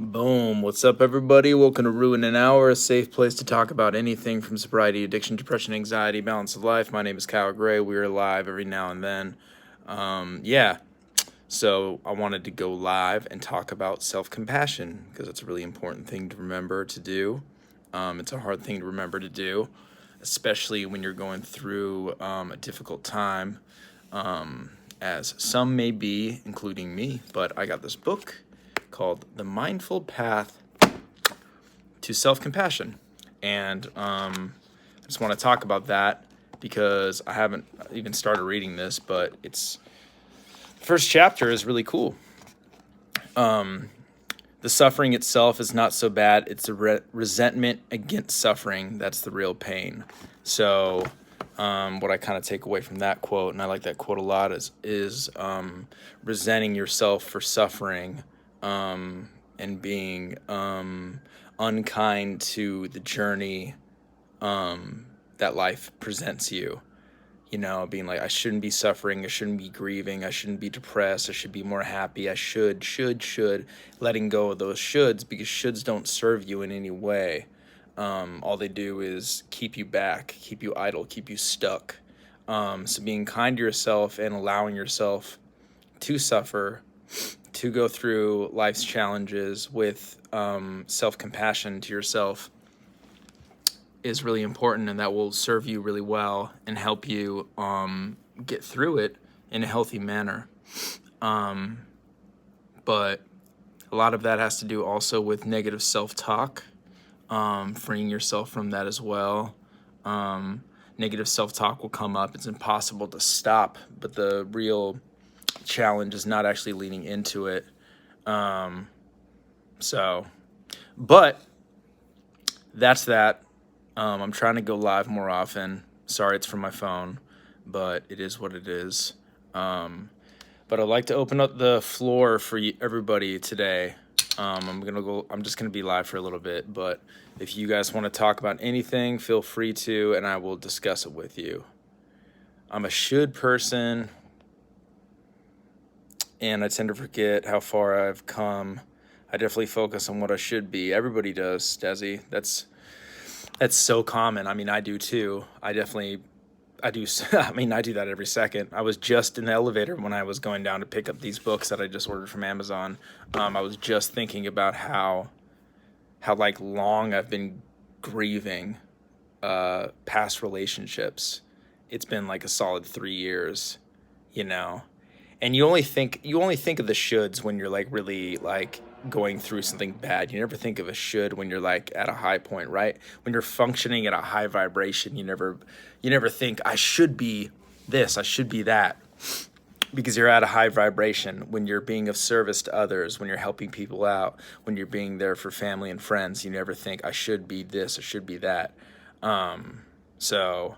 Boom. What's up, everybody? Welcome to Ruin an Hour, a safe place to talk about anything from sobriety, addiction, depression, anxiety, balance of life. My name is Kyle Gray. We are live every now and then. So I wanted to go live and talk about self-compassion because it's a really important thing to remember to do. It's a hard thing to remember to do, especially when you're going through a difficult time, as some may be, including me. But I got this book called The Mindful Path to Self-Compassion. And I just want to talk about that because I haven't even started reading this, but the first chapter is really cool. The suffering itself is not so bad. It's the resentment against suffering that's the real pain. So what I kind of take away from that quote, and I like that quote a lot, is resenting yourself for suffering and being unkind to the journey that life presents you. You know, being like, I shouldn't be suffering, I shouldn't be grieving, I shouldn't be depressed, I should be more happy, I should, letting go of those shoulds, because shoulds don't serve you in any way. All they do is keep you back, keep you idle, keep you stuck. So being kind to yourself and allowing yourself to suffer, to go through life's challenges with self-compassion to yourself is really important, and that will serve you really well and help you get through it in a healthy manner. But a lot of that has to do also with negative self-talk, freeing yourself from that as well. Negative self-talk will come up. It's impossible to stop, but the real challenge is not actually leaning into it. But that's that. I'm trying to go live more often. Sorry, it's from my phone, but it is what it is. But I'd like to open up the floor for everybody today. I'm just gonna be live for a little bit, but if you guys want to talk about anything, feel free to, and I will discuss it with you. I'm a should person, and I tend to forget how far I've come. I definitely focus on what I should be. Everybody does, Desi. That's so common. I mean, I do too. I do that every second. I was just in the elevator when I was going down to pick up these books that I just ordered from Amazon. I was just thinking about how like long I've been grieving past relationships. It's been like a solid 3 years, you know. And you only think of the shoulds when you're like really like going through something bad. You never think of a should when you're like at a high point, right? When you're functioning at a high vibration, you never think I should be this, I should be that, because you're at a high vibration. When you're being of service to others, when you're helping people out, when you're being there for family and friends, you never think I should be this, I should be that. So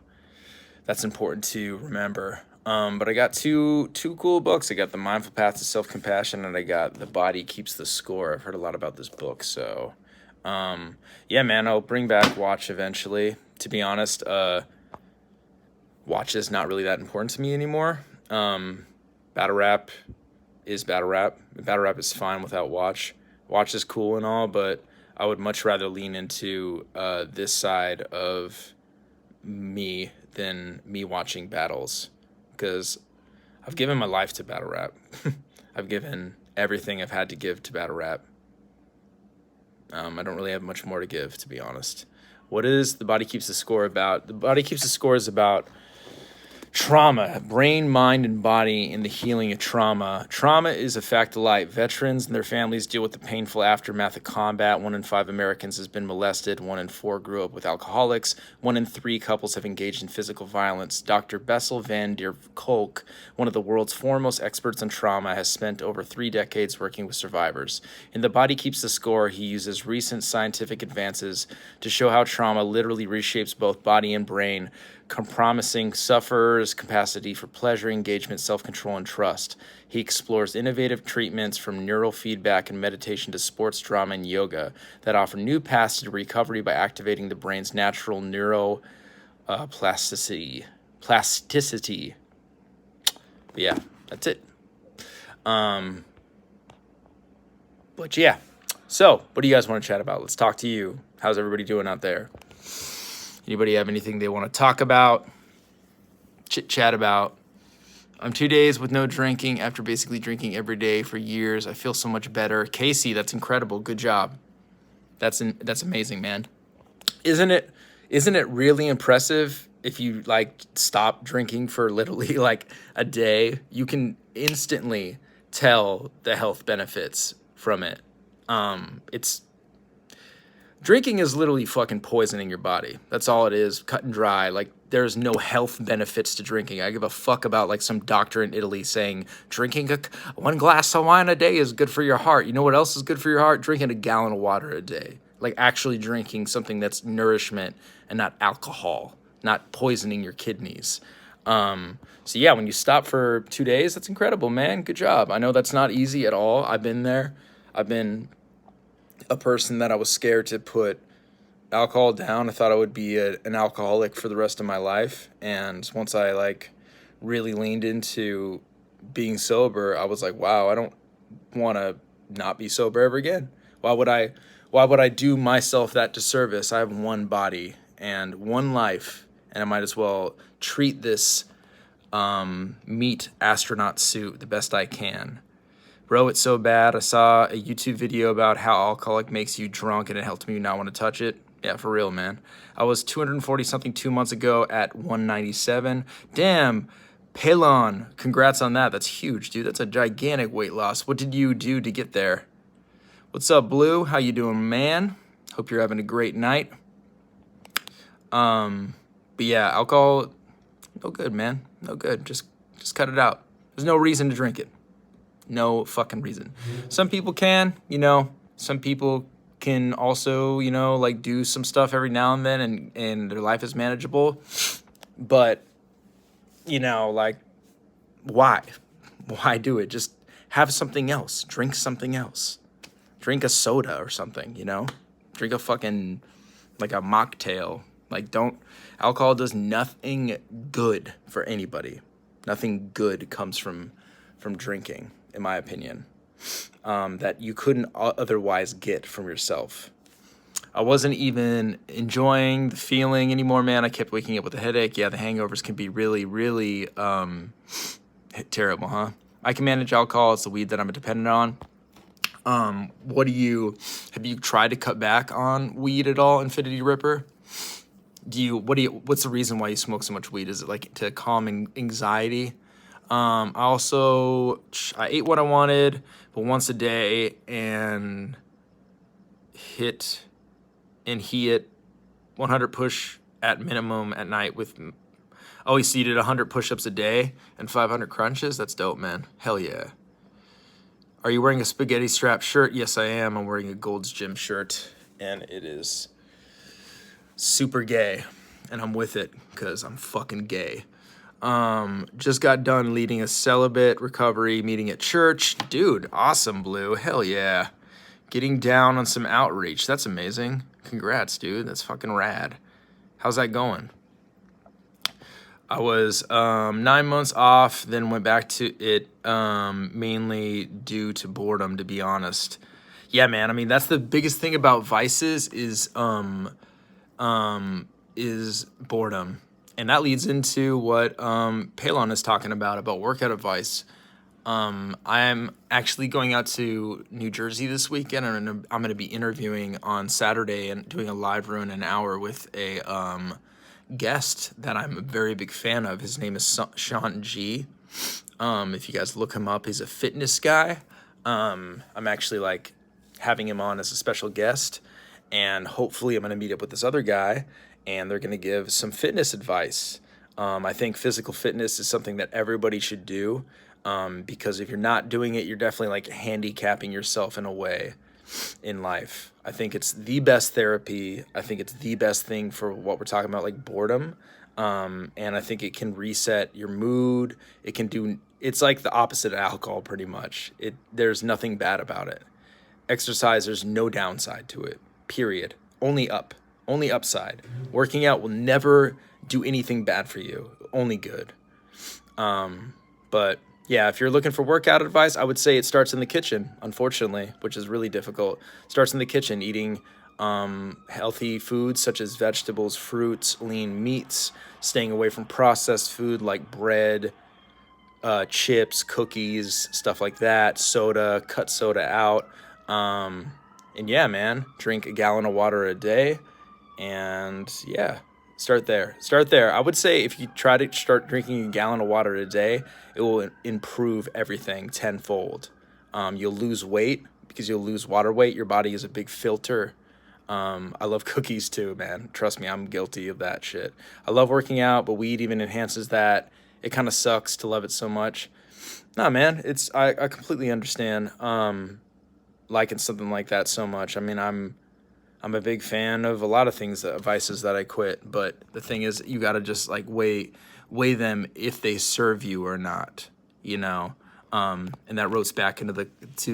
that's important to remember. But I got two cool books. I got The Mindful Path to Self-Compassion, and I got The Body Keeps the Score. I've heard a lot about this book. So, yeah, man, I'll bring back Watch eventually. To be honest, Watch is not really that important to me anymore. Battle Rap is Battle Rap. Battle Rap is fine without Watch. Watch is cool and all, but I would much rather lean into this side of me than me watching battles. Because I've given my life to battle rap. I've given everything I've had to give to battle rap. I don't really have much more to give, to be honest. What is The Body Keeps the Score about? The Body Keeps the Score is about trauma, brain, mind, and body, in the healing of trauma. Trauma is a fact of life. Veterans and their families deal with the painful aftermath of combat. 1 in 5 Americans has been molested. 1 in 4 grew up with alcoholics. 1 in 3 couples have engaged in physical violence. Dr. Bessel van der Kolk, one of the world's foremost experts on trauma, has spent over 3 decades working with survivors. In The Body Keeps the Score, he uses recent scientific advances to show how trauma literally reshapes both body and brain, compromising sufferers' capacity for pleasure, engagement, self-control, and trust. He explores innovative treatments from neural feedback and meditation to sports drama and yoga that offer new paths to recovery by activating the brain's natural neuroplasticity. But yeah, that's it. But yeah, So, what do you guys want to chat about? Let's talk to you. How's everybody doing out there? Anybody have anything they want to talk about? Chit chat about? I'm 2 days with no drinking after basically drinking every day for years. I feel so much better. Casey, that's incredible. Good job. That's amazing, man. Isn't it really impressive if you like stop drinking for literally like a day? You can instantly tell the health benefits from it. It's drinking is literally fucking poisoning your body. That's all it is, cut and dry. Like, there's no health benefits to drinking. I give a fuck about like some doctor in Italy saying drinking one glass of wine a day is good for your heart. You know what else is good for your heart? Drinking a gallon of water a day. Like actually drinking something that's nourishment and not alcohol, not poisoning your kidneys. So yeah, when you stop for 2 days, that's incredible, man. Good job. I know that's not easy at all. I've been there. I've been a person that I was scared to put alcohol down. I thought I would be an alcoholic for the rest of my life. And once I like really leaned into being sober, I was like, wow, I don't want to not be sober ever again. Why would I do myself that disservice? I have one body and one life, and I might as well treat this meat astronaut suit the best I can. Bro, it's so bad. I saw a YouTube video about how alcoholic makes you drunk, and it helped me not want to touch it. Yeah, for real, man. I was 240-something 2 months ago at 197. Damn, Pelon, congrats on that. That's huge, dude. That's a gigantic weight loss. What did you do to get there? What's up, Blue? How you doing, man? Hope you're having a great night. But yeah, alcohol, no good, man. No good. Just cut it out. There's no reason to drink it. No fucking reason. Some people can, some people can also, like do some stuff every now and then and their life is manageable. But, like, why? Why do it? Just have something else. Drink something else. Drink a soda or something, Drink a fucking, like a mocktail. Like, alcohol does nothing good for anybody. Nothing good comes from drinking, in my opinion, that you couldn't otherwise get from yourself. I wasn't even enjoying the feeling anymore, man. I kept waking up with a headache. Yeah, the hangovers can be really, really terrible, huh? I can manage alcohol. It's the weed that I'm dependent on. Have you tried to cut back on weed at all, Infinity Ripper? What's the reason why you smoke so much weed? Is it like to calm anxiety? I ate what I wanted, but once a day and hit 100 push at minimum at night with, oh, so you did 100 push-ups a day and 500 crunches? That's dope, man. Hell yeah. Are you wearing a spaghetti strap shirt? Yes, I am. I'm wearing a Gold's Gym shirt, and it is super gay, and I'm with it because I'm fucking gay. Just got done leading a celibate recovery meeting at church. Dude, awesome, Blue. Hell yeah. Getting down on some outreach. That's amazing. Congrats, dude. That's fucking rad. How's that going? I was 9 months off, then went back to it mainly due to boredom, to be honest. Yeah, man. I mean, that's the biggest thing about vices is boredom. And that leads into what Pelon is talking about workout advice. I'm actually going out to New Jersey this weekend, and I'm going to be interviewing on Saturday and doing a live run an hour with a guest that I'm a very big fan of. His name is Sean G. If you guys look him up, he's a fitness guy. I'm actually like having him on as a special guest, and hopefully I'm going to meet up with this other guy, and they're going to give some fitness advice. I think physical fitness is something that everybody should do, because if you're not doing it, you're definitely like handicapping yourself in a way in life. I think it's the best therapy. I think it's the best thing for what we're talking about, like boredom. And I think it can reset your mood. It's like the opposite of alcohol pretty much. There's nothing bad about it. Exercise, there's no downside to it, period. Only upside. Working out will never do anything bad for you, only good. But Yeah, if you're looking for workout advice, I would say it starts in the kitchen, unfortunately, which is really difficult. Starts in the kitchen, eating healthy foods such as vegetables, fruits, lean meats, staying away from processed food like bread, chips, cookies, stuff like that, soda, cut soda out. Um, and yeah, man, drink a gallon of water a day. And yeah, start there. Start there. I would say if you try to start drinking a gallon of water a day, it will improve everything tenfold. You'll lose weight because you'll lose water weight. Your body is a big filter. I love cookies too, man. Trust me, I'm guilty of that shit. I love working out, but weed even enhances that. It kind of sucks to love it so much. Nah, man, I completely understand liking something like that so much. I mean, I'm a big fan of a lot of things, vices that I quit, but the thing is, you got to just like weigh them if they serve you or not, you know. And that rotes back into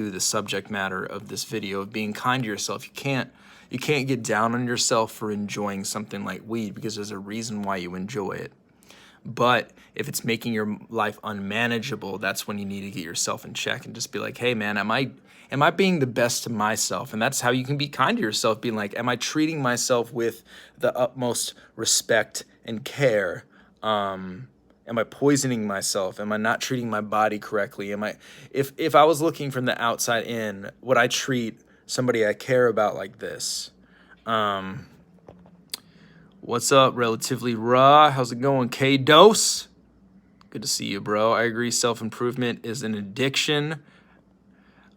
the subject matter of this video of being kind to yourself. You can't get down on yourself for enjoying something like weed because there's a reason why you enjoy it. But if it's making your life unmanageable, that's when you need to get yourself in check and just be like, hey man, am I being the best to myself? And that's how you can be kind to yourself, being like, am I treating myself with the utmost respect and care? Am I poisoning myself? Am I not treating my body correctly? If I was looking from the outside in, would I treat somebody I care about like this? What's up, Relatively Raw? How's it going, K-Dose? Good to see you, bro. I agree, self-improvement is an addiction.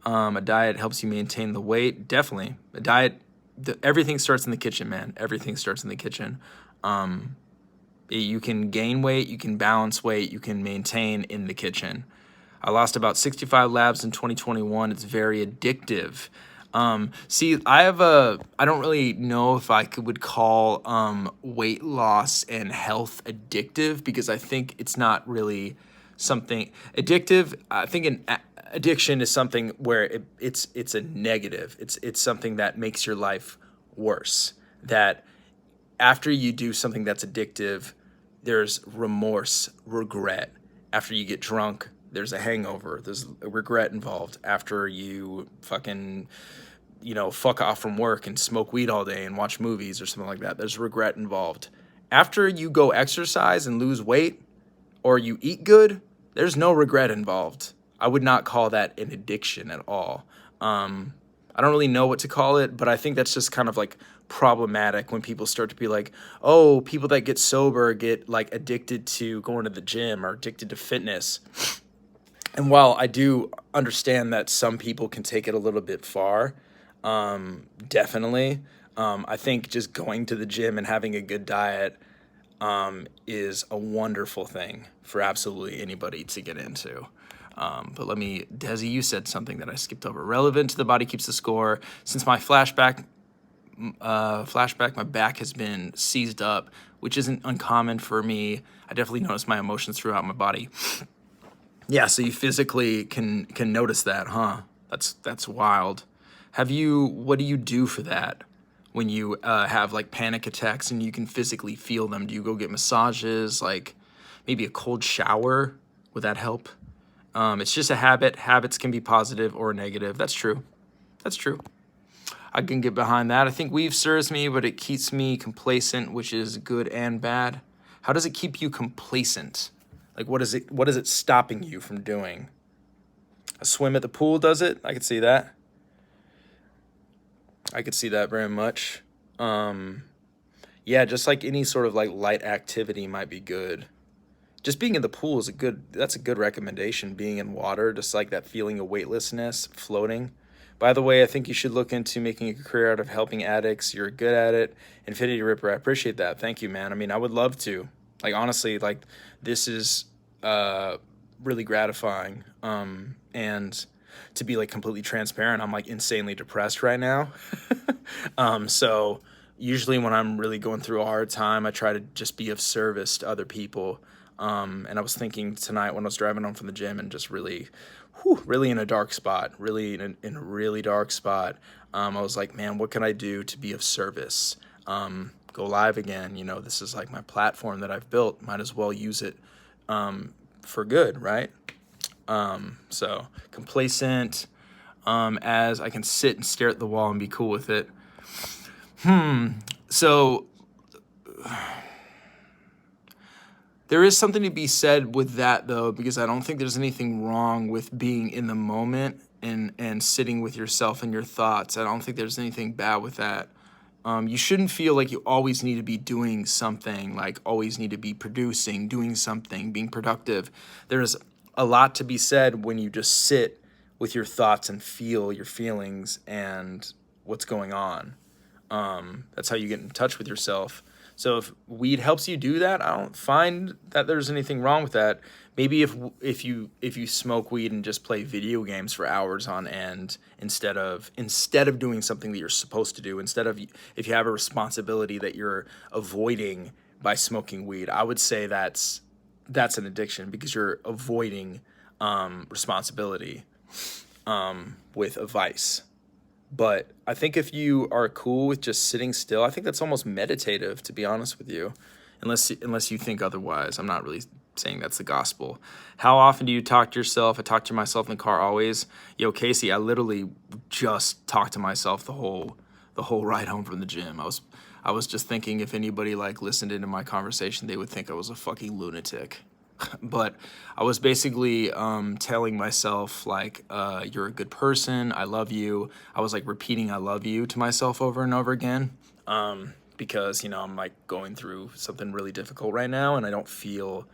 A diet helps you maintain the weight. Definitely. A diet, everything starts in the kitchen, man. Everything starts in the kitchen. You can gain weight, you can balance weight, you can maintain in the kitchen. I lost about 65 labs in 2021. It's very addictive. See, I don't really know if I would call weight loss and health addictive, because I think it's not really something addictive. I think an addiction is something where it's a negative. It's something that makes your life worse. That after you do something that's addictive, there's remorse, regret. After you get drunk, there's a hangover. There's a regret involved. After you fucking, fuck off from work and smoke weed all day and watch movies or something like that, there's regret involved. After you go exercise and lose weight, or you eat good, there's no regret involved. I would not call that an addiction at all. I don't really know what to call it, but I think that's just kind of like problematic when people start to be like, oh, people that get sober get like addicted to going to the gym or addicted to fitness. And while I do understand that some people can take it a little bit far, definitely, I think just going to the gym and having a good diet is a wonderful thing for absolutely anybody to get into. But Desi, you said something that I skipped over. Relevant to the body keeps the score. Since my flashback, my back has been seized up, which isn't uncommon for me. I definitely notice my emotions throughout my body. Yeah, so you physically can notice that, huh? That's wild. What do you do for that when you have like panic attacks and you can physically feel them? Do you go get massages, like maybe a cold shower? Would that help? It's just a habit. Habits can be positive or negative. That's true. I can get behind that. I think weave serves me, but it keeps me complacent, which is good and bad. How does it keep you complacent? Like, what is it stopping you from doing? A swim at the pool does it? I could see that. I could see that very much. Yeah, just like any sort of like light activity might be good. Just being in the pool is that's a good recommendation. Being in water, just like that feeling of weightlessness, floating. By the way, I think you should look into making a career out of helping addicts. You're good at it. Infinity Ripper, I appreciate that. Thank you, man. I mean, I would love to. Like, honestly, like, this is really gratifying. And to be, like, completely transparent, I'm, like, insanely depressed right now. So usually when I'm really going through a hard time, I try to just be of service to other people. And I was thinking tonight when I was driving home from the gym and just really in a dark spot, really in a really dark spot, I was like, man, what can I do to be of service? Go live again. This is like my platform that I've built. Might as well use it for good, right? So complacent, as I can sit and stare at the wall and be cool with it. So there is something to be said with that, though, because I don't think there's anything wrong with being in the moment and sitting with yourself and your thoughts. I don't think there's anything bad with that. You shouldn't feel like you always need to be doing something, like always need to be producing, doing something, being productive. There's a lot to be said when you just sit with your thoughts and feel your feelings and what's going on. That's how you get in touch with yourself. So if weed helps you do that, I don't find that there's anything wrong with that. Maybe if you smoke weed and just play video games for hours on end instead of doing something that you're supposed to do, if you have a responsibility that you're avoiding by smoking weed, I would say that's an addiction because you're avoiding responsibility with a vice. But I think if you are cool with just sitting still, I think that's almost meditative, to be honest with you, unless you think otherwise. I'm not really saying that's the gospel. How often do you talk to yourself? I talk to myself in the car always. Yo, Casey, I literally just talked to myself the whole ride home from the gym. I was just thinking if anybody like listened into my conversation, they would think I was a fucking lunatic. But I was basically telling myself, like, you're a good person, I love you. I was, like, repeating I love you to myself over and over again because, I'm, like, going through something really difficult right now, and I don't feel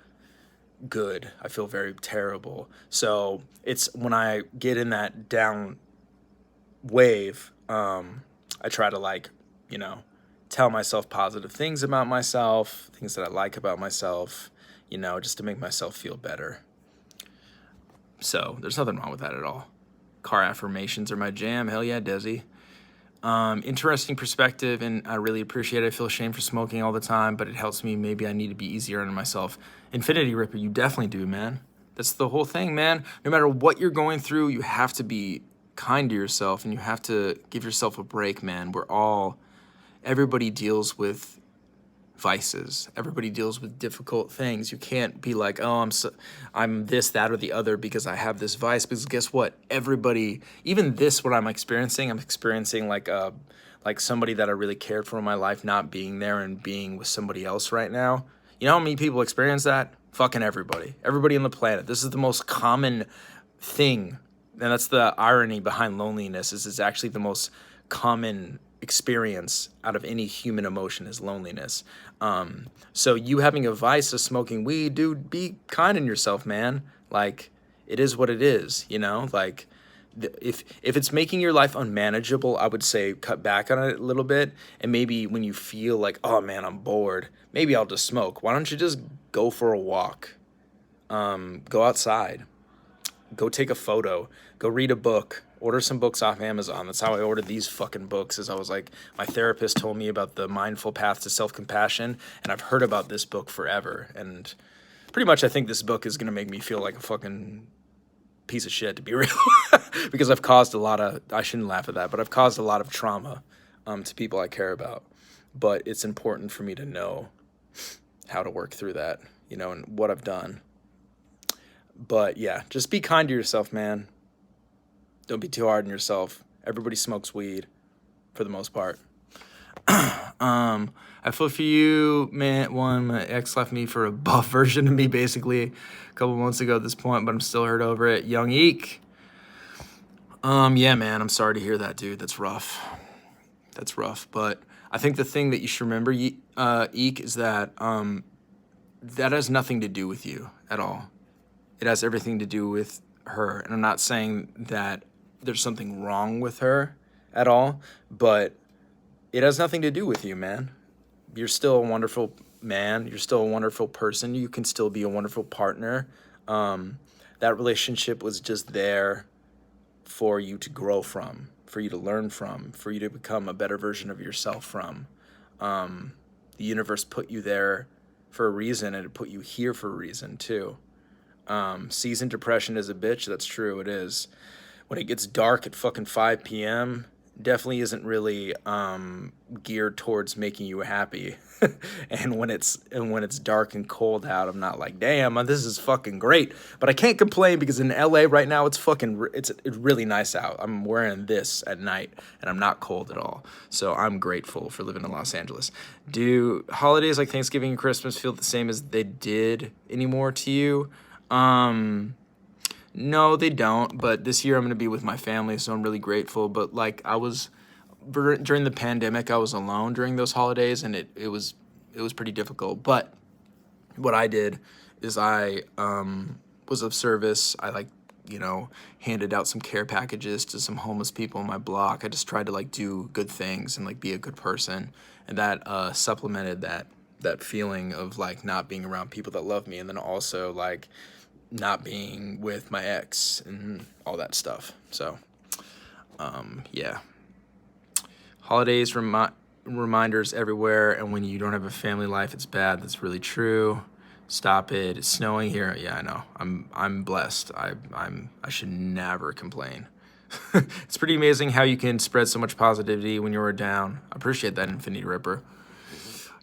good. I feel very terrible. So it's when I get in that down wave, I try to, like, tell myself positive things about myself, things that I like about myself, just to make myself feel better. So there's nothing wrong with that at all. Car affirmations are my jam. Hell yeah, Desi. Interesting perspective, and I really appreciate it. I feel ashamed for smoking all the time, but it helps me. Maybe I need to be easier on myself. Infinity Ripper, you definitely do, man. That's the whole thing, man. No matter what you're going through, you have to be kind to yourself, and you have to give yourself a break, man. Everybody deals with vices. Everybody deals with difficult things. You can't be like, oh, I'm this, that, or the other because I have this vice. Because guess what? Everybody, even this, what I'm experiencing like somebody that I really cared for in my life not being there and being with somebody else right now. You know how many people experience that? Fucking everybody. Everybody on the planet. This is the most common thing. And that's the irony behind loneliness, is it's actually the most common experience out of any human emotion is loneliness. So you having a vice of smoking weed, dude, be kind on yourself, man. Like, it is what it is, like if it's making your life unmanageable, I would say cut back on it a little bit. And maybe when you feel like, oh man, I'm bored, maybe I'll just smoke. Why don't you just go for a walk? Go outside, go take a photo, go read a book, order some books off Amazon. That's how I ordered these fucking books, is I was like, my therapist told me about the mindful path to self-compassion, and I've heard about this book forever. And pretty much I think this book is going to make me feel like a fucking piece of shit, to be real, because I've caused I shouldn't laugh at that, but I've caused a lot of trauma to people I care about. But it's important for me to know how to work through that, and what I've done. But yeah, just be kind to yourself, man. Don't be too hard on yourself. Everybody smokes weed, for the most part. I feel for you, man. My ex left me for a buff version of me, basically, a couple months ago at this point, but I'm still hurt over it. Young Eek. Yeah, man, I'm sorry to hear that, dude. That's rough. But I think the thing that you should remember, Eek, is that that has nothing to do with you at all. It has everything to do with her. And I'm not saying that there's something wrong with her at all, but it has nothing to do with you, man. You're still a wonderful man. You're still a wonderful person. You can still be a wonderful partner. That relationship was just there for you to grow from, for you to learn from, for you to become a better version of yourself from. The universe put you there for a reason, and it put you here for a reason too. Season depression is a bitch. That's true. It is. When it gets dark at fucking 5 p.m., definitely isn't really geared towards making you happy. And when it's dark and cold out, I'm not like, damn, this is fucking great. But I can't complain because in LA right now it's really nice out. I'm wearing this at night and I'm not cold at all. So I'm grateful for living in Los Angeles. Do holidays like Thanksgiving and Christmas feel the same as they did anymore to you? No, they don't. But this year I'm going to be with my family, so I'm really grateful. But like during the pandemic, I was alone during those holidays, and it was pretty difficult. But what I did is I was of service. I handed out some care packages to some homeless people on my block. I just tried to do good things and be a good person, and that supplemented that feeling of not being around people that love me, and then also not being with my ex and all that stuff. So yeah. Holidays reminders everywhere, and when you don't have a family life, it's bad. That's really true. Stop it. It's snowing here. Yeah, I know. I'm blessed. I should never complain. It's pretty amazing how you can spread so much positivity when you're down. I appreciate that, Infinity Ripper.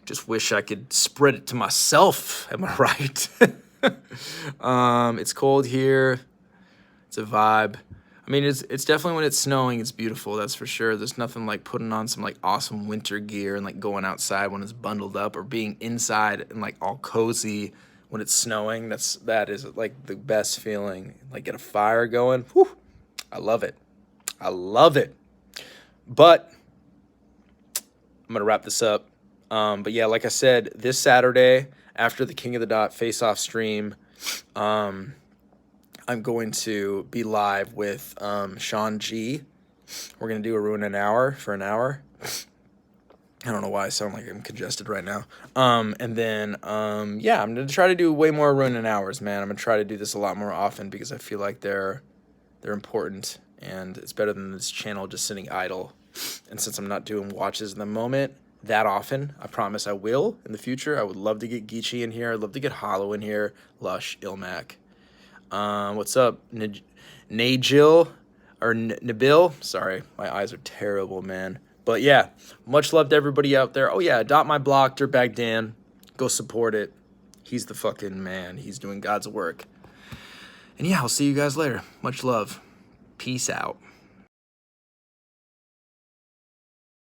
Just wish I could spread it to myself. Am I right? It's cold here. It's a vibe. I mean, it's definitely when it's snowing, it's beautiful. That's for sure. There's nothing like putting on some awesome winter gear and going outside when it's bundled up, or being inside and all cozy when it's snowing. That is the best feeling. Get a fire going. Whew, I love it. I love it. But I'm gonna wrap this up. But yeah, like I said, this Saturday after the King of the Dot face-off stream, I'm going to be live with Sean G. We're going to do a Ruin an Hour for an hour. I don't know why I sound like I'm congested right now. And then, yeah, I'm going to try to do way more Ruin an Hours, man. I'm going to try to do this a lot more often because I feel like they're important, and it's better than this channel just sitting idle. And since I'm not doing watches in the moment that often, I promise I will in the future. I would love to get Geechee in here. I'd love to get Hollow in here. Lush, Ilmac. What's up, Najil or Nabil? Sorry, my eyes are terrible, man. But yeah, much love to everybody out there. Oh yeah, adopt my block, Dirtbag Dan. Go support it. He's the fucking man. He's doing God's work. And yeah, I'll see you guys later. Much love. Peace out.